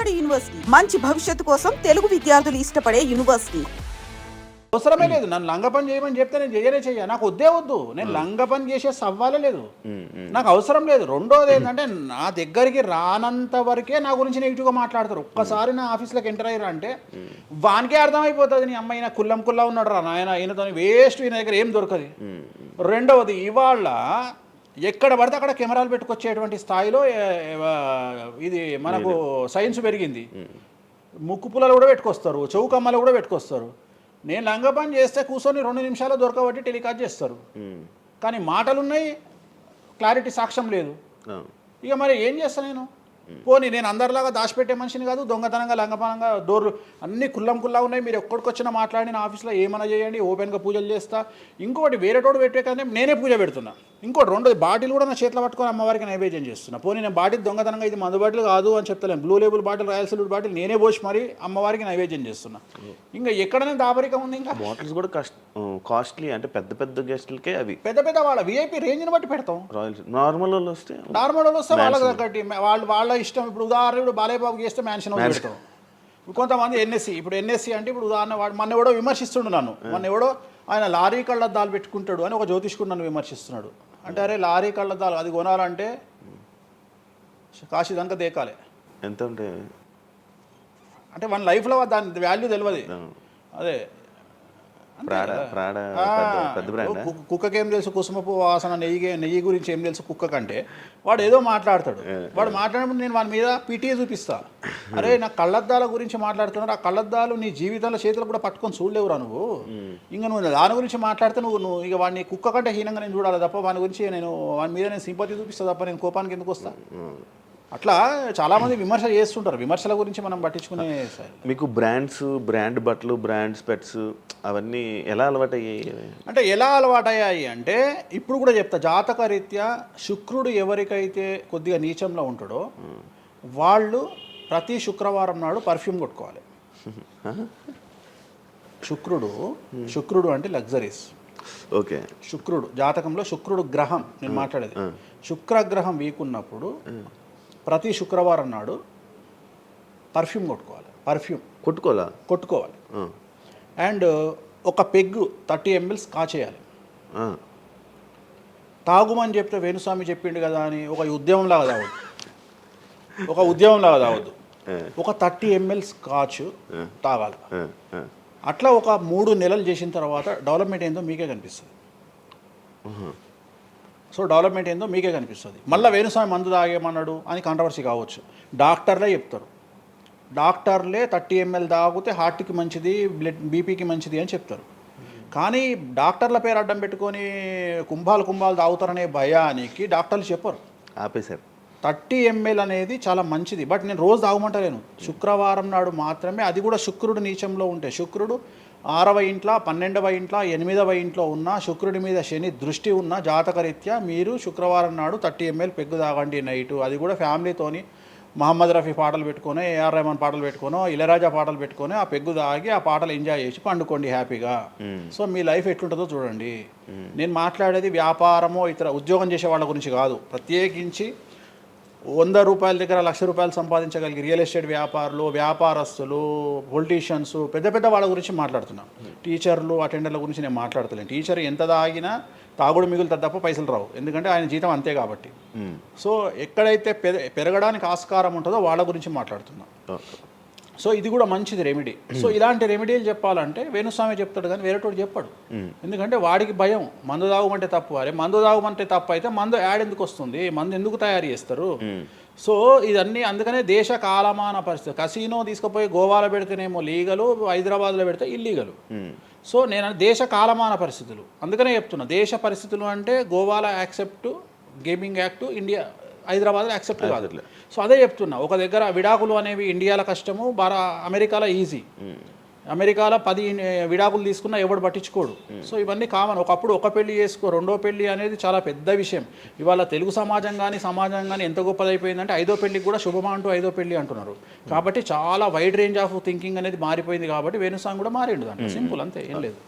ఉమ్మడి యూనివర్సిటీ మంచి భవిష్యత్తు కోసం తెలుగు విద్యార్థులు ఇష్టపడే యూనివర్సిటీ. అవసరమే లేదు. నన్ను లంగ పని చేయమని చెప్తే నేను చెయ్య నాకు వద్దే వద్దు. నేను లంగ పని చేసే సవ్వాలే లేదు, నాకు అవసరం లేదు. రెండోది ఏంటంటే నా దగ్గరికి రానంత వరకే నా గురించి నెగిటివ్గా మాట్లాడతారు. ఒక్కసారి నా ఆఫీస్లోకి ఎంటర్ అయ్యారు అంటే వానికే అర్థమైపోతుంది, నీ అమ్మాయి కుల్లా ఉన్నాడు రా నాయన, ఈయనతో వేస్ట్, ఈయన దగ్గర ఏం దొరకదు. రెండవది, ఇవాళ ఎక్కడ పడితే అక్కడ కెమెరాలు పెట్టుకొచ్చేటువంటి స్థాయిలో ఇది మనకు సైన్స్ పెరిగింది. ముక్కు పుల్లలు కూడా పెట్టుకొస్తారు, చెవు కమ్మలు కూడా పెట్టుకొస్తారు. నేను లంగ పని చేస్తే కూర్చొని 2 నిమిషాలు దొరకబట్టి టెలికాస్ట్ చేస్తారు. కానీ మాటలు ఉన్నాయి, క్లారిటీ సాక్ష్యం లేదు. ఇక మరి ఏం చేస్తాను నేను? పోనీ నేను అందరిలాగా దాచిపెట్టే మనిషిని కాదు, దొంగతనంగా లంగపనంగా డోర్లు అన్నీ కుల్లా ఉన్నాయి. మీరు ఎక్కడికొచ్చినా మాట్లాడి నా ఆఫీస్లో ఏమైనా చేయండి, ఓపెన్గా పూజలు చేస్తా. ఇంకోటి వేరేటోడు పెట్టే కానీ నేనే పూజ పెడుతున్నా. ఇంకోటి రెండోది, బాటిల్ కూడా నా చేతిలో పట్టుకొని అమ్మవారికి నైవేద్యం చేస్తున్నా. పోనీ నేను బాటిల్ దొంగతనంగా ఇది మందు బాటిల్ కాదు అని చెప్తలేను, blue label bottle, royal salute bottle నేనే పోసి మరి అమ్మవారికి నైవేద్యం చేస్తున్నా. ఇంకా ఎక్కడనే దాపరికం ఉంది? ఇంకా బాటిల్స్ కూడా కాస్ట్లీ, అంటే పెద్ద గెస్టులకే అవి పెద్ద వాళ్ళ విఐపి రేంజ్ని బట్టి పెడతాం. నార్మల్ వాళ్ళు వస్తే వాళ్ళకి తగ్గట్టి వాళ్ళ ఇష్టం. ఇప్పుడు ఉదాహరణ, ఇప్పుడు బాలయ్యబాబు చేస్తే మ్యాన్షన్ హౌస్ పెడతాం. కొంతమంది ఎన్ఎస్సి అంటే ఇప్పుడు ఉదాహరణ వాడు మొన్న ఎవడో విమర్శిస్తుండు నన్ను. మొన్న ఎవడో ఆయన లారీ కళ్ళద్దాలు పెట్టుకుంటాడు అని ఒక జ్యోతిష్కుడు నన్ను విమర్శిస్తున్నాడు. అంటే అరే లారీ కళ్ళద్దాలు అది కొనాలంటే కాశీ దాకా దేకాలి. ఎంత ఉంటాయి అంటే మన లైఫ్లో దాని వాల్యూ తెలియదు. అదే కుక్కకి ఏం తెలుసు కుసుమపు వాసన, నెయ్యి గురించి ఏం తెలుసు కుక్క కంటే. వాడు ఏదో మాట్లాడతాడు, వాడు మాట్లాడినప్పుడు నేను వాడి మీద పీటీ చూపిస్తా. అరే నా కళ్ళద్దాల గురించి మాట్లాడుతున్నాడు, ఆ కళ్ళద్దాలు నీ జీవితంలో చేతులు కూడా పట్టుకొని చూడలేవురా నువ్వు. ఇంకా నువ్వు దాని గురించి మాట్లాడితే నువ్వు ఇక వాడిని కుక్క కంటే హీనంగా నేను చూడాలి తప్ప వాని గురించి వాని మీద నేను సింపతి చూపిస్తా తప్ప నేను కోపానికి ఎందుకు వస్తా? అట్లా చాలామంది విమర్శ చేస్తుంటారు. విమర్శల గురించి మనం పట్టించుకునే. మీకు బ్రాండ్ బట్టలు, బ్రాండ్ స్పెట్స్ అవన్నీ ఎలా అలవాటయ్యాయి? అంటే ఎలా అలవాటయ్యాయి అంటే ఇప్పుడు కూడా చెప్తా, జాతక రీత్యా శుక్రుడు ఎవరికైతే కొద్దిగా నీచంలో ఉంటాడో వాళ్ళు ప్రతి శుక్రవారం నాడు పర్ఫ్యూమ్ కొట్టుకోవాలి. శుక్రుడు అంటే లగ్జరీస్. ఓకే, శుక్రుడు జాతకంలో శుక్రుడు గ్రహం నేను మాట్లాడేది. శుక్రగ్రహం వీక్ ఉన్నప్పుడు ప్రతి శుక్రవారం నాడు పర్ఫ్యూమ్ కొట్టుకోవాలి. అండ్ ఒక పెగ్గు 30 ml కాచేయాలి. తాగుమని చెప్తే వేణుస్వామి చెప్పిండు కదా అని ఒక ఉద్యమంలాగా తాగొద్దు. ఒక 30 ml స్కాచ్ తాగాలి. అట్లా ఒక 3 నెలలు చేసిన తర్వాత డెవలప్మెంట్ ఏందో మీకే కనిపిస్తుంది. మళ్ళీ వేణుస్వామి మందు తాగేమన్నాడు అని కాంట్రవర్సీ కావచ్చు. డాక్టర్లే చెప్తారు, 30 ml తాగితే హార్ట్కి మంచిది, బీపీకి మంచిది అని చెప్తారు. కానీ డాక్టర్ల పేరు అడ్డం పెట్టుకొని కుంభాలు తాగుతారనే భయానికి డాక్టర్లు చెప్పరు, ఆపేశారు. 30 ml అనేది చాలా మంచిది. బట్ నేను రోజు తాగమంటలేను, శుక్రవారం నాడు మాత్రమే. అది కూడా శుక్రుడు నీచంలో ఉంటే, శుక్రుడు 6వ ఇంట్లో, 12వ ఇంట్లో, 8వ ఇంట్లో ఉన్న శుక్రుడి మీద శని దృష్టి ఉన్న జాతకరీత్యా మీరు శుక్రవారం నాడు 30 ml పెగ్గు తాగండి నైటు. అది కూడా ఫ్యామిలీతోని మహమ్మద్ రఫీ పాటలు పెట్టుకొని, ఏఆర్ రెహమాన్ పాటలు పెట్టుకొని, ఇళయరాజా పాటలు పెట్టుకొని ఆ పెగ్గు తాగి ఆ పాటలు ఎంజాయ్ చేసి పండుకోండి హ్యాపీగా. సో మీ లైఫ్ ఎట్లుంటుందో చూడండి. నేను మాట్లాడేది వ్యాపారమో ఇతర ఉద్యోగం చేసే వాళ్ళ గురించి కాదు. ప్రత్యేకించి 100 రూపాయల దగ్గర 1,00,000 రూపాయలు సంపాదించగలిగి రియల్ ఎస్టేట్ వ్యాపారులు, వ్యాపారస్తులు, పొలిటీషియన్స్, పెద్ద వాళ్ళ గురించి మాట్లాడుతున్నాను. టీచర్లు, అటెండర్ల గురించి నేను మాట్లాడతలేను. టీచర్ ఎంత తాగినా తాగుడు మిగులుతుంది తప్ప పైసలు రావు, ఎందుకంటే ఆయన జీతం అంతే కాబట్టి. సో ఎక్కడైతే పెరగడానికి ఆస్కారం ఉంటుందో వాళ్ళ గురించి మాట్లాడుతున్నాను. సో ఇది కూడా మంచిది రెమెడీ. సో ఇలాంటి రెమెడీలు చెప్పాలంటే వేణుస్వామి చెప్తాడు కానీ వేరేటోడు చెప్పాడు. ఎందుకంటే వాడికి భయం, మందు తాగమంటే తప్పు. అరే మందు తాగమంటే తప్పు అయితే మందు యాడ్ ఎందుకు వస్తుంది, మందు ఎందుకు తయారు చేస్తారు? సో ఇదన్నీ అందుకనే దేశ కాలమాన పరిస్థితి. కసినో తీసుకుపోయి గోవాలో పెడితేనేమో లీగలు, హైదరాబాద్లో పెడితే ఇల్లీగలు. సో నేను దేశ కాలమాన పరిస్థితులు అందుకనే చెప్తున్నా. దేశ పరిస్థితులు అంటే గోవాలో యాక్సెప్ట్ గేమింగ్ యాక్ట్, ఇండియా హైదరాబాద్లో యాక్సెప్ట్ కాదు. సో అదే చెప్తున్నా, ఒక దగ్గర విడాకులు అనేవి ఇండియాలో కష్టము, అమెరికాలో ఈజీ. అమెరికాలో 10 విడాకులు తీసుకున్నా ఎవడు పట్టించుకోడు. సో ఇవన్నీ కామన్. ఒకప్పుడు ఒక పెళ్లి చేసుకో, రెండో పెళ్లి అనేది చాలా పెద్ద విషయం. ఇవాళ తెలుగు సమాజం కానీ ఎంత గొప్పదైపోయిందంటే 5వ పెళ్లికి కూడా శుభమా అంటూ 5వ పెళ్లి అంటున్నారు. కాబట్టి చాలా వైడ్ రేంజ్ ఆఫ్ థింకింగ్ అనేది మారిపోయింది. కాబట్టి వేణుస్వామి కూడా మారిండు దాంట్లో. సింపుల్, అంతే, ఏం లేదు.